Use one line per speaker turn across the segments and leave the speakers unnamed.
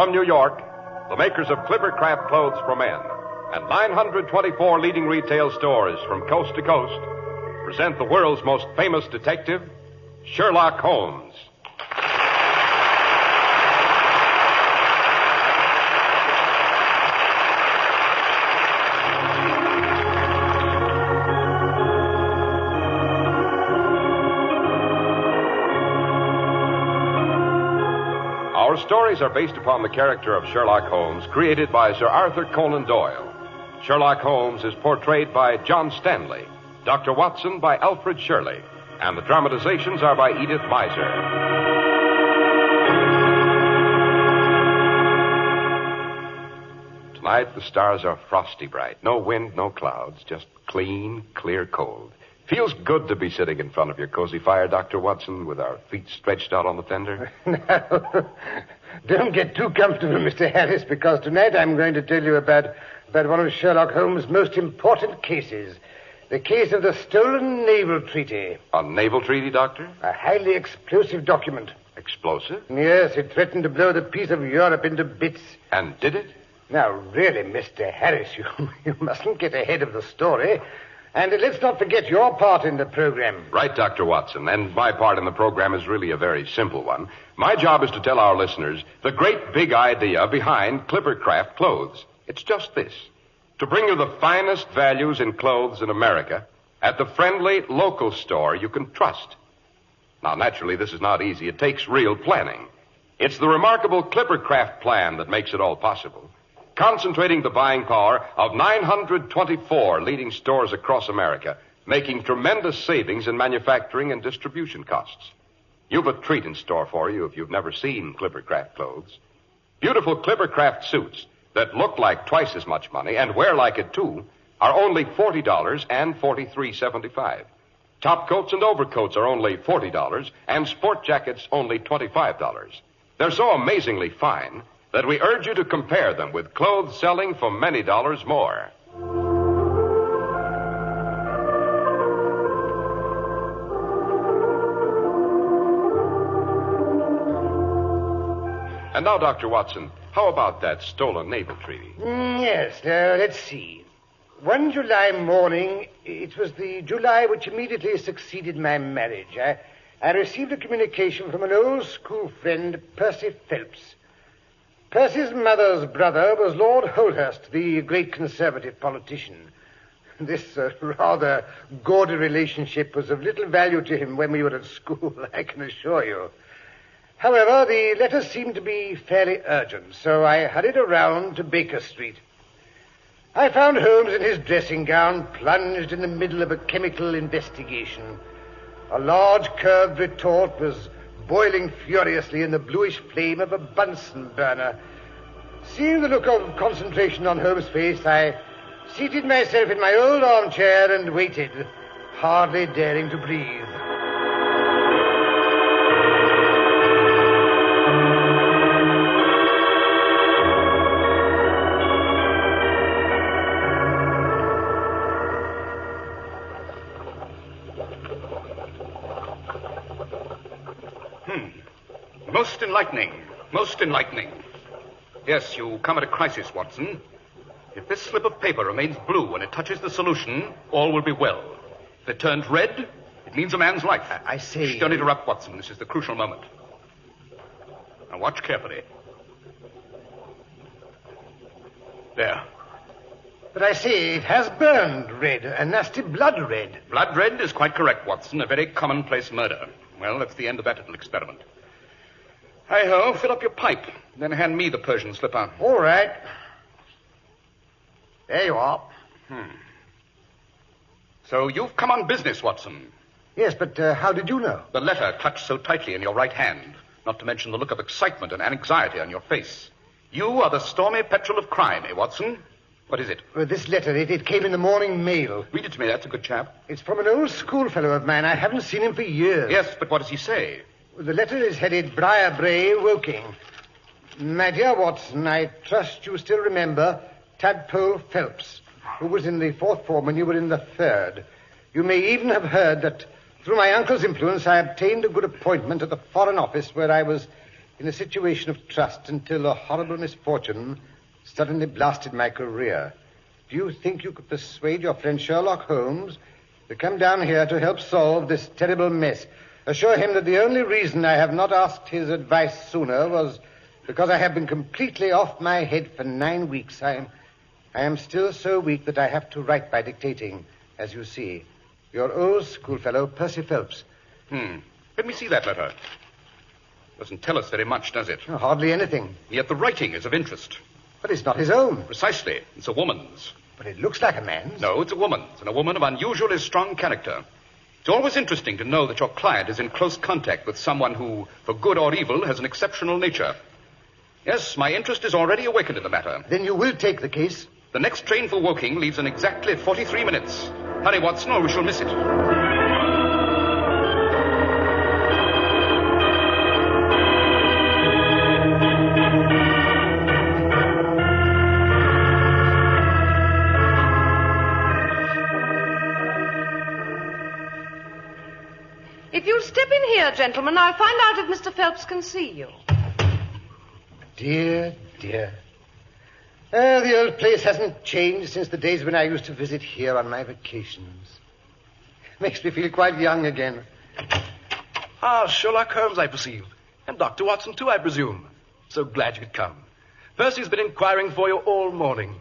From New York, the makers of Clippercraft clothes for men and 924 leading retail stores from coast to coast present the world's most famous detective, Sherlock Holmes. Our stories are based upon the character of Sherlock Holmes, created by Sir Arthur Conan Doyle. Sherlock Holmes is portrayed by John Stanley, Dr. Watson by Alfred Shirley, and the dramatizations are by Edith Meiser. Tonight, the stars are frosty bright. No wind, no clouds, just clean, clear cold. Feels good to be sitting in front of your cozy fire, Dr. Watson, with our feet stretched out on the fender.
No, don't get too comfortable, Mr. Harris, because tonight I'm going to tell you about one of Sherlock Holmes' most important cases. The case of the stolen naval treaty.
A naval treaty, Doctor?
A highly explosive document.
Explosive?
Yes, it threatened to blow the peace of Europe into bits.
And did it?
Now, really, Mr. Harris, you mustn't get ahead of the story. And let's not forget your part in the program.
Right, Dr. Watson. And my part in the program is really a very simple one. My job is to tell our listeners the great big idea behind Clippercraft clothes. It's just this: to bring you the finest values in clothes in America at the friendly local store you can trust. Now, naturally, this is not easy. It takes real planning. It's the remarkable Clippercraft plan that makes it all possible, concentrating the buying power of 924 leading stores across America, making tremendous savings in manufacturing and distribution costs. You've a treat in store for you if you've never seen Clippercraft clothes. Beautiful Clippercraft suits that look like twice as much money and wear like it, too, are only $40 and $43.75. Top coats and overcoats are only $40, and sport jackets only $25. They're so amazingly fine that we urge you to compare them with clothes selling for many dollars more. And now, Dr. Watson, how about that stolen naval treaty?
Yes, let's see. One July morning, it was the July which immediately succeeded my marriage, I received a communication from an old school friend, Percy Phelps. Percy's mother's brother was Lord Holhurst, the great conservative politician. This rather gaudy relationship was of little value to him when we were at school, I can assure you. However, the letter seemed to be fairly urgent, so I hurried around to Baker Street. I found Holmes in his dressing gown, plunged in the middle of a chemical investigation. A large curved retort was boiling furiously in the bluish flame of a Bunsen burner. Seeing the look of concentration on Holmes' face, I seated myself in my old armchair and waited, hardly daring to breathe.
Most enlightening. Most enlightening. Yes, you come at a crisis, Watson. If this slip of paper remains blue when it touches the solution, all will be well. If it turns red, it means a man's life.
I say...
Shh, don't interrupt, Watson. This is the crucial moment. Now, watch carefully. There.
But I say, it has burned red, a nasty blood red.
Blood red is quite correct, Watson. A very commonplace murder. Well, that's the end of that little experiment. Hi-ho, fill up your pipe, then hand me the Persian slipper.
All right. There you are.
So you've come on business, Watson.
Yes, but how did you know?
The letter clutched so tightly in your right hand, not to mention the look of excitement and anxiety on your face. You are the stormy petrel of crime, eh, Watson? What is it?
This letter, it came in the morning mail.
Read it to me, that's a good chap.
It's from an old schoolfellow of mine. I haven't seen him for years.
Yes, but what does he say?
The letter is headed Briar Bray, Woking. My dear Watson, I trust you still remember Tadpole Phelps, who was in the fourth form when you were in the third. You may even have heard that through my uncle's influence I obtained a good appointment at the Foreign Office where I was in a situation of trust until a horrible misfortune suddenly blasted my career. Do you think you could persuade your friend Sherlock Holmes to come down here to help solve this terrible mess? Assure him that the only reason I have not asked his advice sooner was because I have been completely off my head for 9 weeks. I am still so weak that I have to write by dictating, as you see. Your old schoolfellow, Percy Phelps.
Let me see that letter. Doesn't tell us very much, does it?
Oh, hardly anything.
Yet the writing is of interest.
But it's not his own.
Precisely. It's a woman's.
But it looks like a man's.
No, it's a woman's, and a woman of unusually strong character. It's always interesting to know that your client is in close contact with someone who, for good or evil, has an exceptional nature. Yes, my interest is already awakened in the matter.
Then you will take the case?
The next train for Woking leaves in exactly 43 minutes. Hurry, Watson, or we shall miss it.
If you'll step in here, gentlemen, I'll find out if Mr. Phelps can see you.
Dear, dear. The old place hasn't changed since the days when I used to visit here on my vacations. Makes me feel quite young again.
Ah, Sherlock Holmes, I perceive. And Dr. Watson, too, I presume. So glad you could come. Percy's been inquiring for you all morning.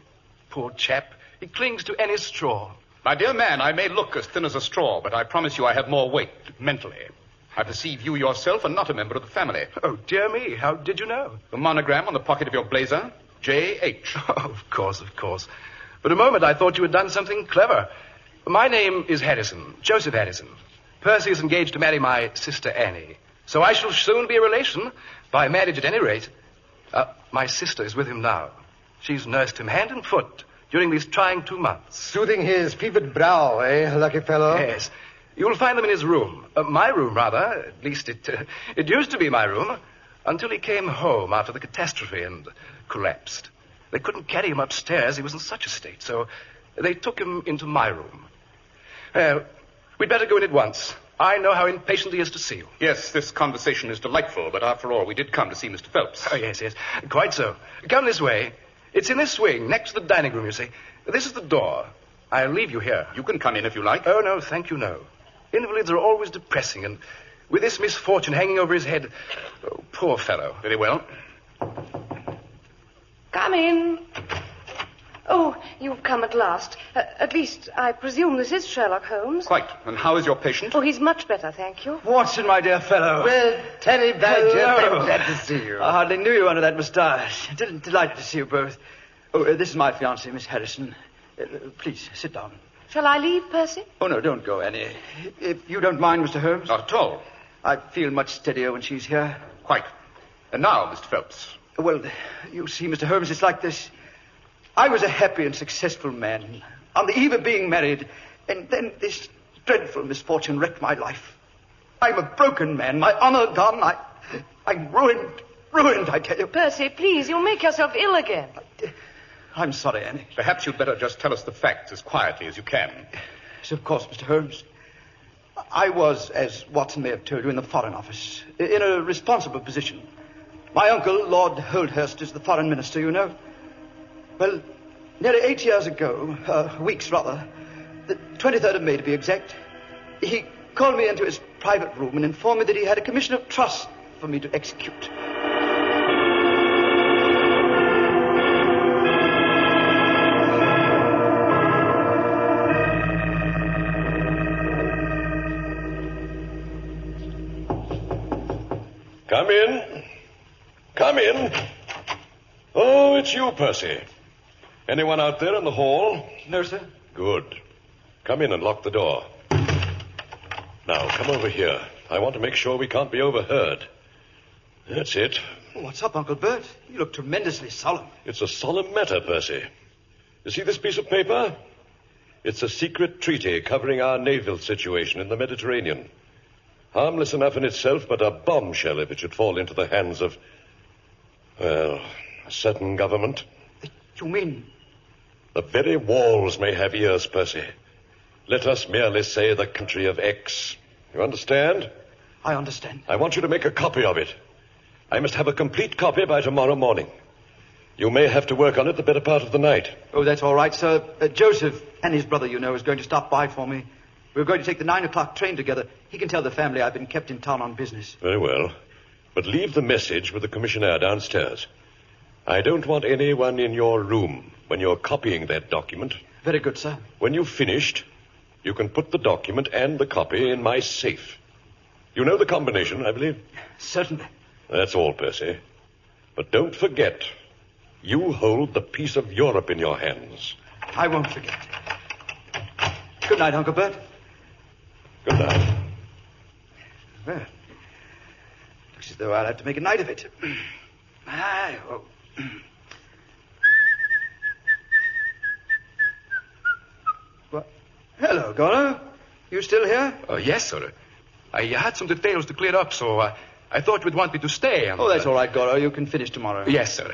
Poor chap. He clings to any straw.
My dear man, I may look as thin as a straw, but I promise you I have more weight, mentally. I perceive you yourself are not a member of the family.
Oh, dear me. How did you know?
The monogram on the pocket of your blazer, J.H.
Oh, of course, of course. For a moment, I thought you had done something clever. My name is Harrison, Joseph Harrison. Percy is engaged to marry my sister Annie. So I shall soon be a relation, by marriage at any rate. My sister is with him now. She's nursed him hand and foot during these trying 2 months.
Soothing his fevered brow, eh, lucky fellow?
Yes. You'll find them in his room. My room, rather. At least it used to be my room, until he came home after the catastrophe and collapsed. They couldn't carry him upstairs. He was in such a state, so they took him into my room. Well, we'd better go in at once. I know how impatient he is to see you.
Yes, this conversation is delightful, but after all, we did come to see Mr. Phelps.
Oh, yes. Quite so. Come this way. It's in this wing, next to the dining room, you see. This is the door. I'll leave you here.
You can come in if you like.
Oh, no, thank you, no. Invalids are always depressing, and with this misfortune hanging over his head... Oh, poor fellow.
Very well.
Come in. Oh, you've come at last. At least, I presume this is Sherlock Holmes.
Quite. And how is your patient?
Oh, he's much better, thank you.
Watson, my dear fellow.
Well, Terry Badger,
Hello.
I'm glad to see you.
I hardly knew you under that moustache. Delighted to see you both. Oh, this is my fiancée, Miss Harrison. Please, sit down.
Shall I leave, Percy?
Oh, no, don't go, Annie. If you don't mind, Mr. Holmes.
Not at all.
I feel much steadier when she's here.
Quite. And now, Mr. Phelps.
Well, you see, Mr. Holmes, it's like this. I was a happy and successful man, on the eve of being married, and then this dreadful misfortune wrecked my life. I'm a broken man, my honor gone, I'm ruined, I tell you.
Percy, please, you'll make yourself ill again.
I'm sorry, Annie.
Perhaps you'd better just tell us the facts as quietly as you can.
Yes, of course, Mr. Holmes. I was, as Watson may have told you, in the Foreign Office, in a responsible position. My uncle, Lord Holdhurst, is the Foreign Minister, you know. Well, nearly 8 years ago, weeks rather, the 23rd of May to be exact, he called me into his private room and informed me that he had a commission of trust for me to execute.
Come in. Come in. Oh, it's you, Percy. Anyone out there in the hall?
No, sir.
Good. Come in and lock the door. Now, come over here. I want to make sure we can't be overheard. That's it.
What's up, Uncle Bert? You look tremendously solemn.
It's a solemn matter, Percy. You see this piece of paper? It's a secret treaty covering our naval situation in the Mediterranean. Harmless enough in itself, but a bombshell if it should fall into the hands of, well, a certain government.
You mean?
The very walls may have ears, Percy. Let us merely say the country of X. You understand?
I understand.
I want you to make a copy of it. I must have a complete copy by tomorrow morning. You may have to work on it the better part of the night.
Oh, that's all right, sir. Joseph and his brother, is going to stop by for me. We're going to take the 9 o'clock train together. He can tell the family I've been kept in town on business.
Very well. But leave the message with the commissioner downstairs. I don't want anyone in your room when you're copying that document.
Very good, sir.
When you've finished, you can put the document and the copy in my safe. You know the combination, I believe?
Certainly.
That's all, Percy. But don't forget, you hold the peace of Europe in your hands.
I won't forget. Good night, Uncle Bert.
Good night.
Well, looks as though I'll have to make a night of it. What? Hello, Goro. You still here?
Yes, sir. I had some details to clear up, so I thought you'd want me to stay.
Oh, that's all right, Goro. You can finish tomorrow.
Yes, sir.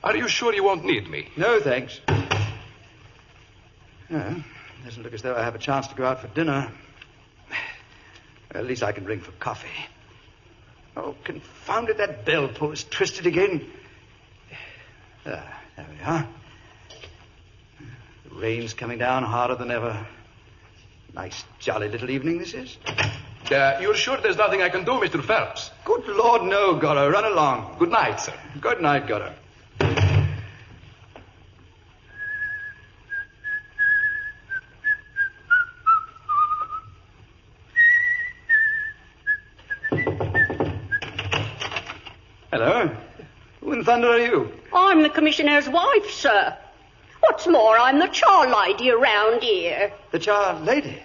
Are you sure you won't need me?
No, thanks. Doesn't look as though I have a chance to go out for dinner. At least I can ring for coffee. Oh, confound it, that bell pull is twisted again. There we are. The rain's coming down harder than ever. Nice, jolly little evening this is.
You're sure there's nothing I can do, Mr. Phelps?
Good Lord, no, Goro. Run along.
Good night, sir.
Good night, Goro. Hello. Who in thunder are you?
I'm the commissioner's wife, sir. What's more, I'm the char lady around here.
The char lady?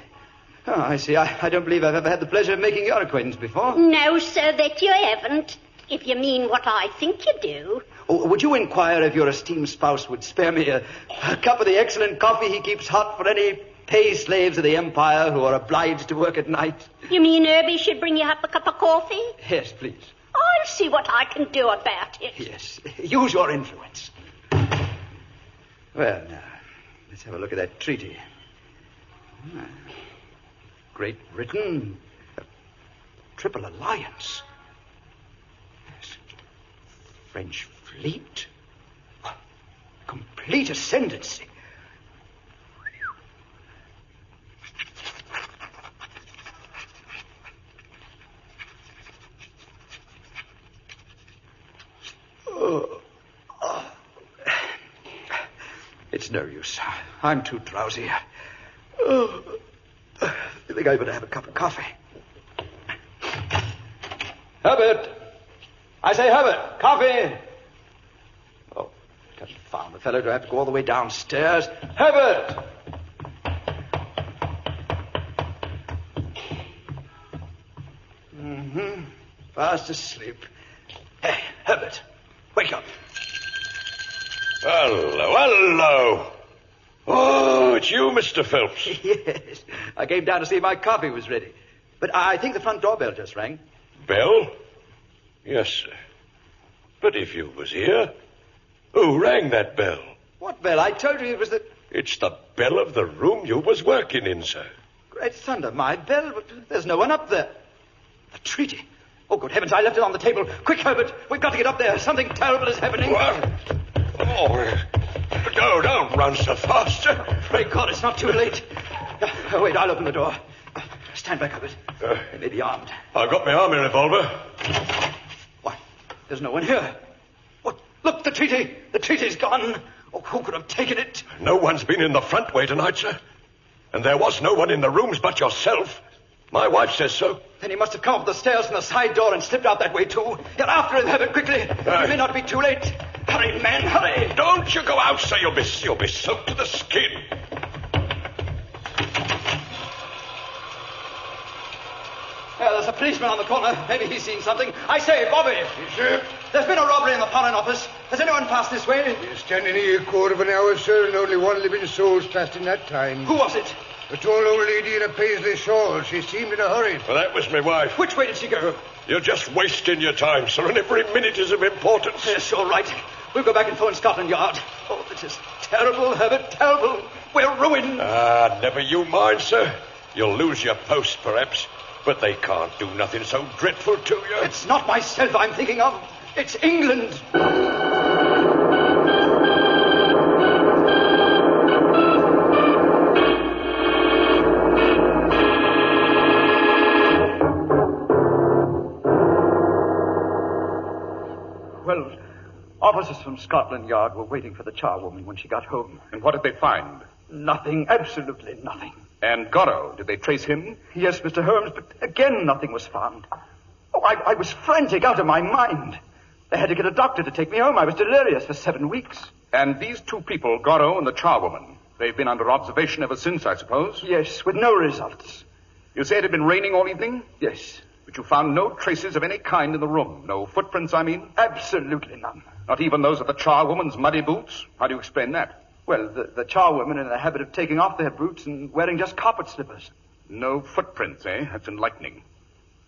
Oh, I see. I don't believe I've ever had the pleasure of making your acquaintance before.
No, sir, that you haven't. If you mean what I think you do.
Oh, would you inquire if your esteemed spouse would spare me a cup of the excellent coffee he keeps hot for any pay slaves of the Empire who are obliged to work at night?
You mean Herbie should bring you up a cup of coffee?
Yes, please.
I'll see what I can do about it.
Yes, use your influence. Well, now, let's have a look at that treaty. Great Britain, a triple alliance. Yes. French fleet, complete ascendancy. It's no use. I'm too drowsy. I think I better have a cup of coffee. Herbert! I say, Herbert, coffee! Oh, confound the fellow. Do I have to go all the way downstairs? Herbert! Fast asleep. Hey, Herbert, wake up.
Hello. Oh, it's you, Mr. Phelps.
Yes. I came down to see if my coffee was ready. But I think the front doorbell just rang.
Bell? Yes, sir. But if you was here, who rang that bell?
What bell? I told you it was the...
It's the bell of the room you was working in, sir.
Great thunder, my bell, but there's no one up there. The treaty. Oh, good heavens, I left it on the table. Quick, Herbert, we've got to get up there. Something terrible is happening.
What? Oh, no, don't run so fast, sir.
Pray God, it's not too late. Oh, wait, I'll open the door. Stand back, Herbert. They may be armed.
I've got my army revolver.
Why, there's no one here. What? Look, the treaty. The treaty's gone. Oh, who could have taken it?
No one's been in the front way tonight, sir. And there was no one in the rooms but yourself. My wife says so.
Then he must have come up the stairs from the side door and slipped out that way, too. Get after him, Herbert, quickly. It may not be too late. Hurry, man, hurry.
Don't you go out, sir. You'll be soaked to the skin.
There's a policeman on the corner. Maybe he's seen something. I say, Bobby.
Yes, sir.
There's been a robbery in the Foreign Office. Has anyone passed this way?
Been standing here a quarter of an hour, sir, and only one living soul's passed in that time.
Who was it?
A tall old lady in a paisley shawl. She seemed in a hurry.
Well, that was my wife.
Which way did she go?
You're just wasting your time, sir, and every minute is of importance.
Yes, all right. We'll go back and phone Scotland Yard. Oh, this is terrible, Herbert, terrible. We're ruined.
Never you mind, sir. You'll lose your post, perhaps. But they can't do nothing so dreadful to you.
It's not myself I'm thinking of. It's England. Well, officers from Scotland Yard were waiting for the charwoman when she got home.
And what did they find?
Nothing, absolutely nothing.
And Gorrow, did they trace him?
Yes, Mr. Holmes, but again nothing was found. Oh, I was frantic, out of my mind. They had to get a doctor to take me home. I was delirious for 7 weeks.
And these two people, Gorrow and the charwoman, they've been under observation ever since, I suppose?
Yes, with no results.
You say it had been raining all evening?
Yes.
But you found no traces of any kind in the room. No footprints, I mean?
Absolutely none.
Not even those of the charwoman's muddy boots? How do you explain that?
Well, the charwomen are in the habit of taking off their boots and wearing just carpet slippers.
No footprints, eh? That's enlightening.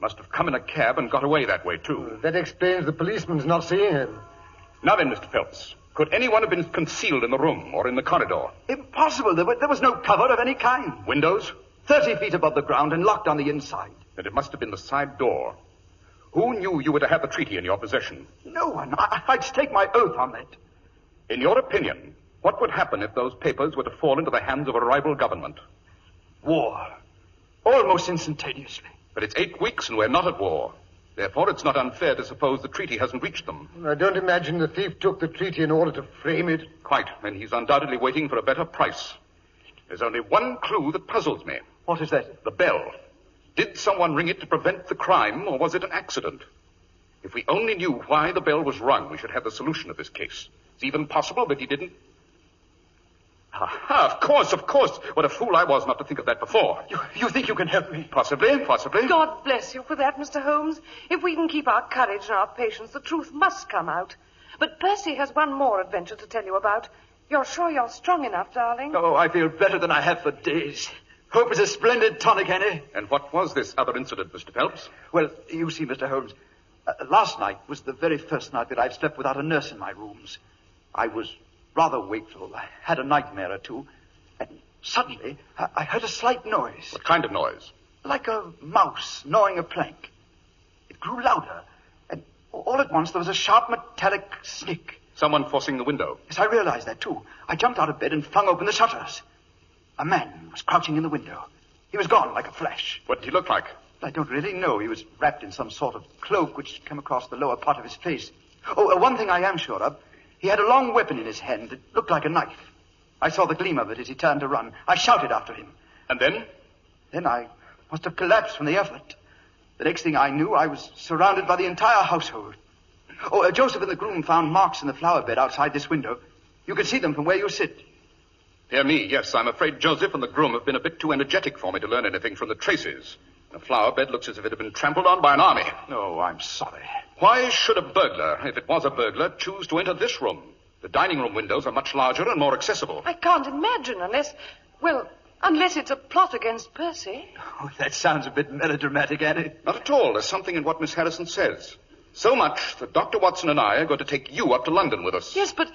Must have come in a cab and got away that way, too.
That explains the policeman's not seeing him.
Now then, Mr. Phelps, could anyone have been concealed in the room or in the corridor?
Impossible. There was no cover of any kind.
Windows?
30 feet above the ground and locked on the inside.
Then it must have been the side door. Who knew you were to have the treaty in your possession?
No one. I'd stake my oath on that.
In your opinion, what would happen if those papers were to fall into the hands of a rival government?
War. Almost instantaneously.
But it's 8 weeks and we're not at war. Therefore, it's not unfair to suppose the treaty hasn't reached them.
I don't imagine the thief took the treaty in order to frame it.
Quite, and he's undoubtedly waiting for a better price. There's only one clue that puzzles me.
What is that?
The bell. Did someone ring it to prevent the crime, or was it an accident? If we only knew why the bell was rung, we should have the solution of this case. It's even possible that he didn't... Of course. What a fool I was not to think of that before.
You think you can help me?
Possibly.
God bless you for that, Mr. Holmes. If we can keep our courage and our patience, the truth must come out. But Percy has one more adventure to tell you about. You're sure you're strong enough, darling?
Oh, I feel better than I have for days. Hope is a splendid tonic, Annie.
And what was this other incident, Mr. Phelps?
Well, you see, Mr. Holmes, last night was the very first night that I've slept without a nurse in my rooms. I was rather wakeful. I had a nightmare or two. And suddenly, I heard a slight noise.
What kind of noise?
Like a mouse gnawing a plank. It grew louder, and all at once there was a sharp metallic snick.
Someone forcing the window.
Yes, I realized that, too. I jumped out of bed and flung open the shutters. A man was crouching in the window. He was gone like a flash.
What did he look like?
I don't really know. He was wrapped in some sort of cloak which came across the lower part of his face. Oh, one thing I am sure of. He had a long weapon in his hand that looked like a knife. I saw the gleam of it as he turned to run. I shouted after him.
And then?
Then I must have collapsed from the effort. The next thing I knew, I was surrounded by the entire household. Oh, Joseph and the groom found marks in the flower bed outside this window. You can see them from where you sit.
Dear me, yes. I'm afraid Joseph and the groom have been a bit too energetic for me to learn anything from the traces. The flower bed looks as if it had been trampled on by an army.
Oh, I'm sorry.
Why should a burglar, if it was a burglar, choose to enter this room? The dining room windows are much larger and more accessible.
I can't imagine unless it's a plot against Percy.
Oh, that sounds a bit melodramatic, Annie.
Not at all. There's something in what Miss Harrison says. So much that Dr. Watson and I are going to take you up to London with us.
Yes, but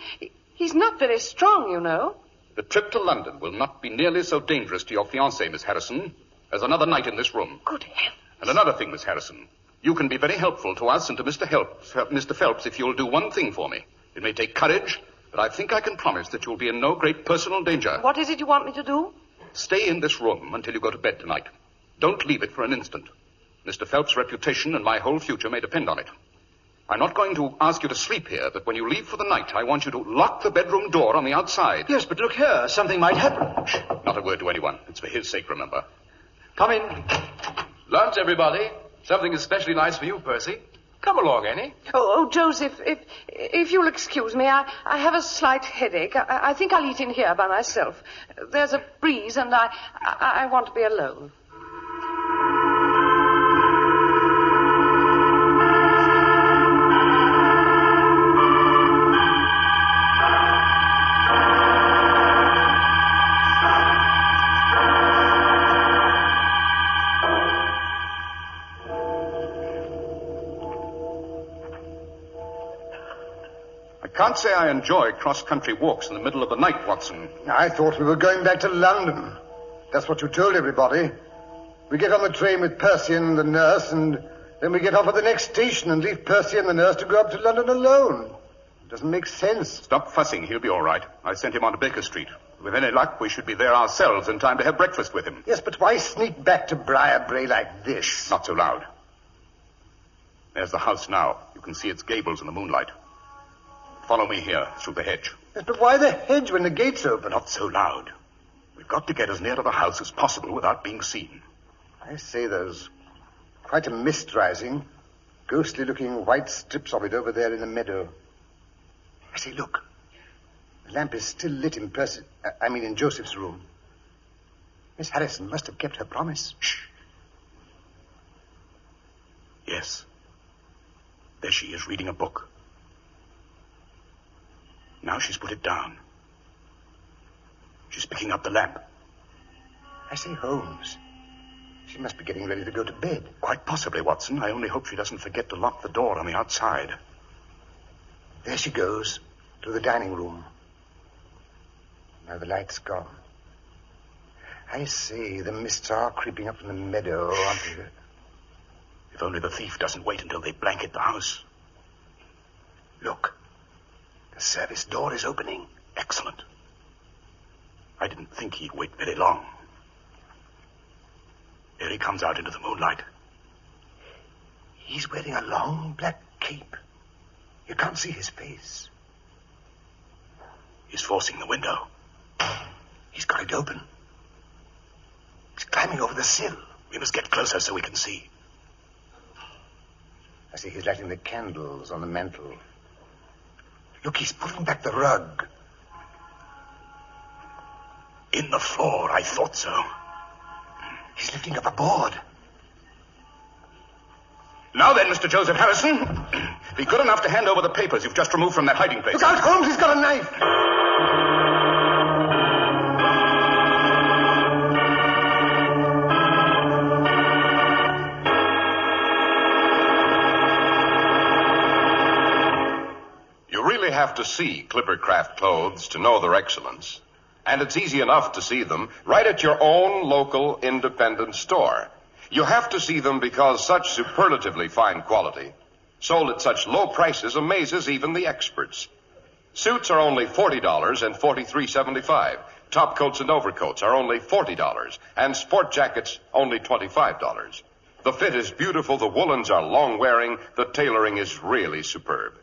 he's not very strong, you know.
The trip to London will not be nearly so dangerous to your fiancé, Miss Harrison, as another night in this room.
Good heavens.
And another thing, Miss Harrison. You can be very helpful to us and to Mr. Phelps if you'll do one thing for me. It may take courage, but I think I can promise that you'll be in no great personal danger.
What is it you want me to do?
Stay in this room until you go to bed tonight. Don't leave it for an instant. Mr. Phelps' reputation and my whole future may depend on it. I'm not going to ask you to sleep here, but when you leave for the night, I want you to lock the bedroom door on the outside.
Yes, but look here. Something might happen.
Shh. Not a word to anyone. It's for his sake, remember.
Come in.
Lunch, everybody. Something especially nice for you, Percy. Come along, Annie.
Oh, Joseph, if you'll excuse me, I have a slight headache. I think I'll eat in here by myself. There's a breeze, and I want to be alone.
I can't say I enjoy cross-country walks in the middle of the night, Watson.
I thought we were going back to London. That's what you told everybody. We get on the train with Percy and the nurse, and then we get off at the next station and leave Percy and the nurse to go up to London alone. It doesn't make sense.
Stop fussing. He'll be all right. I sent him on to Baker Street. With any luck, we should be there ourselves in time to have breakfast with him.
Yes, but why sneak back to Briarbrae like this?
Not so loud. There's the house now. You can see its gables in the moonlight. Follow me here, through the hedge.
Yes, but why the hedge when the gate's open?
Not so loud. We've got to get as near to the house as possible without being seen.
I say there's quite a mist rising. Ghostly-looking white strips of it over there in the meadow. I say, look. The lamp is still lit in in Joseph's room. Miss Harrison must have kept her promise.
Shh. Yes. There she is, reading a book. Now she's put it down. She's picking up the lamp.
I say, Holmes, she must be getting ready to go to bed.
Quite possibly, Watson. I only hope she doesn't forget to lock the door on the outside.
There she goes, to the dining room. Now the light's gone. I say, the mists are creeping up from the meadow, aren't they?
If only the thief doesn't wait until they blanket the house.
Look, the service door is opening.
Excellent. I didn't think he'd wait very long. Here he comes out into the moonlight.
He's wearing a long black cape. You can't see his face.
He's forcing the window.
He's got it open. He's climbing over the sill.
We must get closer so we can see.
I see he's lighting the candles on the mantel. Look, he's pulling back the rug.
In the floor, I thought so.
He's lifting up a board.
Now then, Mr. Joseph Harrison, be good enough to hand over the papers you've just removed from that hiding place.
Look out, Holmes, he's got a knife.
You really have to see Clippercraft clothes to know their excellence. And it's easy enough to see them right at your own local independent store. You have to see them because such superlatively fine quality, sold at such low prices, amazes even the experts. Suits are only $40 and $43.75. Top coats and overcoats are only $40, and sport jackets only $25. The fit is beautiful, the woolens are long-wearing, the tailoring is really superb.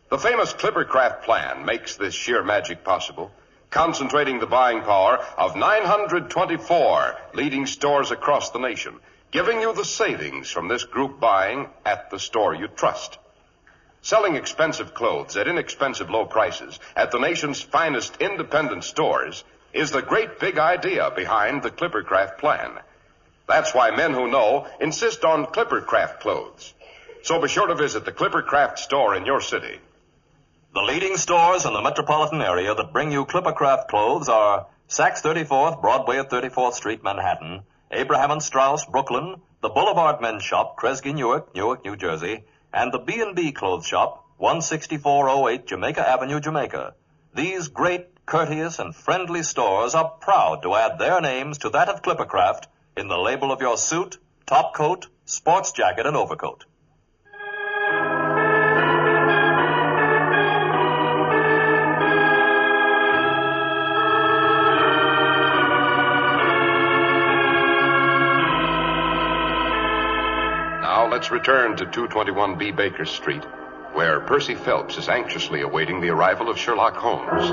The famous Clippercraft plan makes this sheer magic possible, concentrating the buying power of 924 leading stores across the nation, giving you the savings from this group buying at the store you trust. Selling expensive clothes at inexpensive low prices at the nation's finest independent stores is the great big idea behind the Clippercraft plan. That's why men who know insist on Clippercraft clothes. So be sure to visit the Clippercraft store in your city.
The leading stores in the metropolitan area that bring you Clippercraft clothes are Saks 34th, Broadway at 34th Street, Manhattan, Abraham & Straus, Brooklyn, the Boulevard Men's Shop, Kresge, Newark, New Jersey, and the B&B Clothes Shop, 16408 Jamaica Avenue, Jamaica. These great, courteous, and friendly stores are proud to add their names to that of Clippercraft in the label of your suit, top coat, sports jacket, and overcoat.
Let's return to 221B Baker Street, where Percy Phelps is anxiously awaiting the arrival of Sherlock Holmes.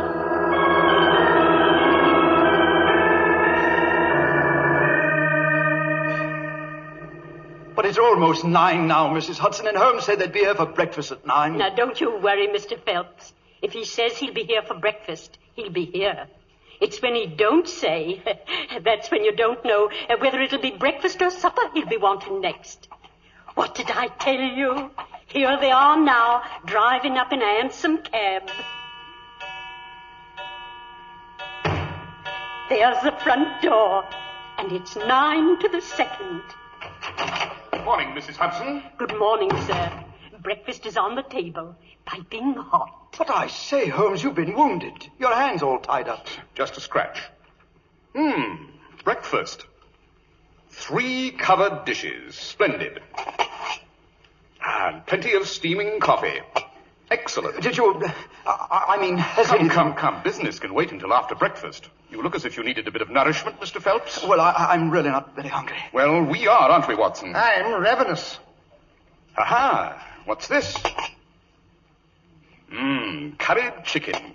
But it's almost 9 now, Mrs. Hudson, and Holmes said they'd be here for breakfast at 9.
Now, don't you worry, Mr. Phelps. If he says he'll be here for breakfast, he'll be here. It's when he don't say, that's when you don't know whether it'll be breakfast or supper he'll be wanting next. What did I tell you? Here they are now, driving up in a handsome cab. There's the front door, and it's 9 to the second.
Good morning, Mrs. Hudson.
Good morning, sir. Breakfast is on the table, piping hot.
But I say, Holmes, you've been wounded. Your hand's all tied up.
Just a scratch. Breakfast. 3 covered dishes. Splendid. And plenty of steaming coffee. Excellent.
Did you... I mean...
Come. Business can wait until after breakfast. You look as if you needed a bit of nourishment, Mr. Phelps.
Well, I'm really not very hungry.
Well, we are, aren't we, Watson?
I'm ravenous.
Aha! What's this? Curried chicken.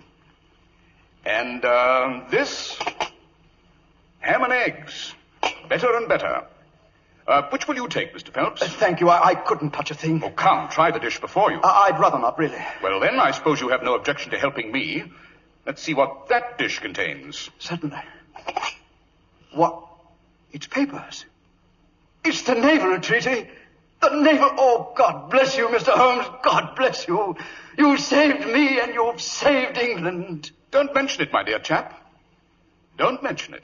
And, this? Ham and eggs. Better and better. Which will you take, Mr. Phelps?
Thank you. I couldn't touch a thing.
Oh, come, try the dish before you.
I'd rather not, really.
Well, then, I suppose you have no objection to helping me. Let's see what that dish contains.
Certainly. What? It's papers. It's the naval treaty. The naval... Oh, God bless you, Mr. Holmes. God bless you. You saved me and you've saved England.
Don't mention it, my dear chap. Don't mention it.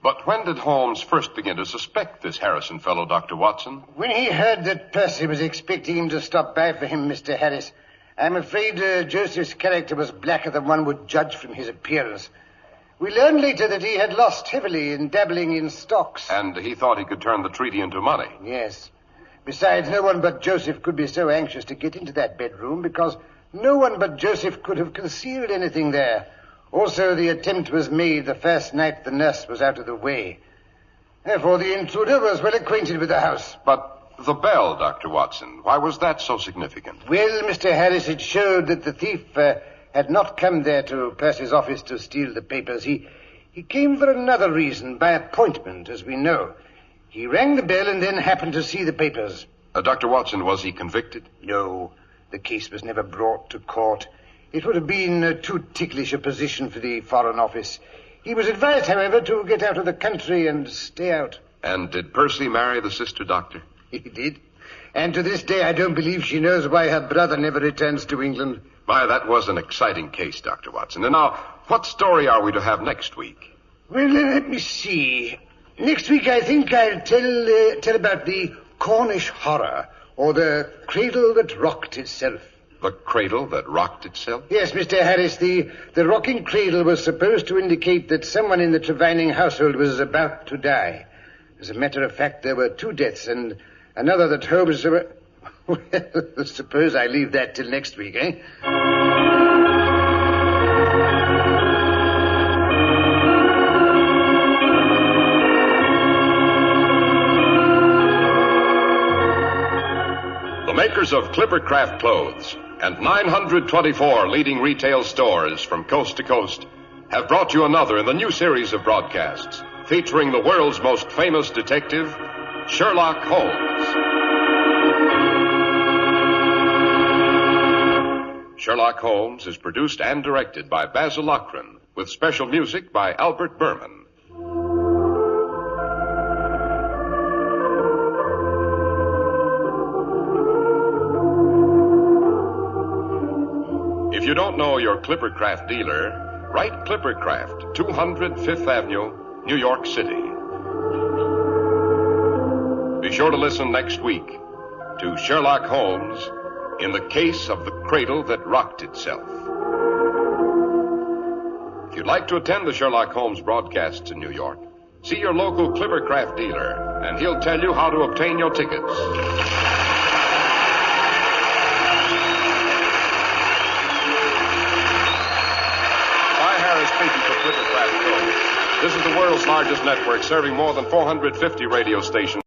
But when did Holmes first begin to suspect this Harrison fellow, Dr. Watson?
When he heard that Percy was expecting him to stop by for him, Mr. Harris, I'm afraid Joseph's character was blacker than one would judge from his appearance. We learned later that he had lost heavily in dabbling in stocks.
And he thought he could turn the treaty into money.
Yes. Besides, no one but Joseph could be so anxious to get into that bedroom because no one but Joseph could have concealed anything there. Also, the attempt was made the first night the nurse was out of the way. Therefore, the intruder was well acquainted with the house.
But the bell, Dr. Watson, why was that so significant?
Well, Mr. Harris, it showed that the thief had not come there to Percy's office to steal the papers. He came for another reason, by appointment, as we know. He rang the bell and then happened to see the papers.
Dr. Watson, was he convicted?
No, the case was never brought to court. It would have been too ticklish a position for the Foreign Office. He was advised, however, to get out of the country and stay out.
And did Percy marry the sister doctor?
He did. And to this day, I don't believe she knows why her brother never returns to England.
My, that was an exciting case, Dr. Watson. And now, what story are we to have next week?
Well, let me see. Next week, I think I'll tell about the Cornish horror, or the cradle that rocked itself.
The cradle that rocked itself?
Yes, Mr. Harris, the rocking cradle was supposed to indicate that someone in the Trevining household was about to die. As a matter of fact, there were 2 deaths, and another that Holmes... Well, suppose I leave that till next week, eh?
The makers of Clippercraft clothes and 924 leading retail stores from coast to coast have brought you another in the new series of broadcasts featuring the world's most famous detective, Sherlock Holmes. Sherlock Holmes is produced and directed by Basil Lochran, with special music by Albert Berman. If you don't know your Clippercraft dealer, write Clippercraft, 200 Fifth Avenue, New York City. Be sure to listen next week to Sherlock Holmes in the case of the cradle that rocked itself. If you'd like to attend the Sherlock Holmes broadcasts in New York, see your local Clippercraft dealer, and he'll tell you how to obtain your tickets. Speaking for Clippercraft Clothes. This is the world's largest network, serving more than 450 radio stations.